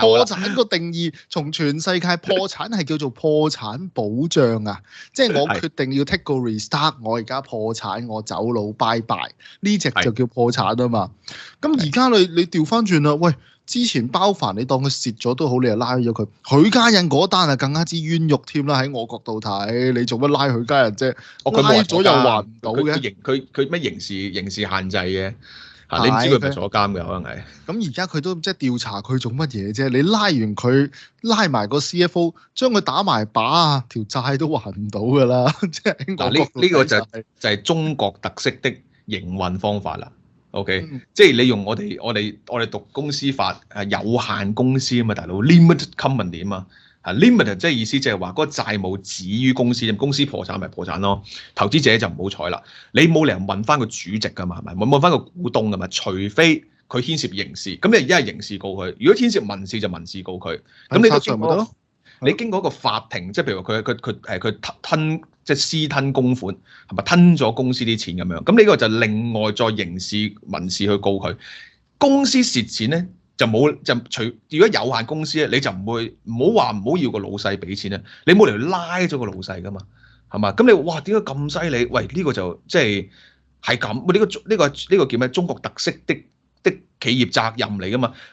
破產個定義從全世界破產係叫做破產保障啊，即係我決定要 take 個 restart， 我而家破產，我走佬拜拜，呢隻就叫破產啊嘛。咁而家你調翻轉啦，喂！之前包凡你當佢蝕咗都好，你又拉咗佢。許家印嗰單係更加之冤獄添啦，喺我角度睇，你做乜拉許家印啫？拉咗又還唔到嘅。佢咩刑事限制嘅嚇？你唔知佢咪坐監嘅可能係。咁而家佢都即係調查佢做乜嘢啫？你拉完佢，拉埋個 CFO，將佢打埋靶啊，條債都還唔到㗎啦。即係嗱，呢個就係中國特色的營運方法啦。OK，即係你用我哋讀公司法係有限公司啊嘛，大佬 limited company 啊嘛，limited 即係意思即係話嗰個債務止於公司，公司破產咪破產咯，投資者就唔好彩啦。你冇理由問翻個主席噶嘛，係咪？問翻個股東噶嘛，除非佢牽涉刑事，咁你而家係刑事告佢；如果牽涉民事就民事告佢。咁你都經過一個法庭，即係譬如話佢吞即係私吞公款，係咪吞咗公司啲錢咁樣？咁呢個就另外再刑事民事去告佢。公司蝕錢咧就冇就除，如果有限公司咧你就唔好要個老細俾錢咧，你冇理由拉咗個老細噶嘛，係嘛？咁你哇點解咁犀利？喂呢個就即係咁，呢個叫咩？中國特色的企業責任嚟噶嘛？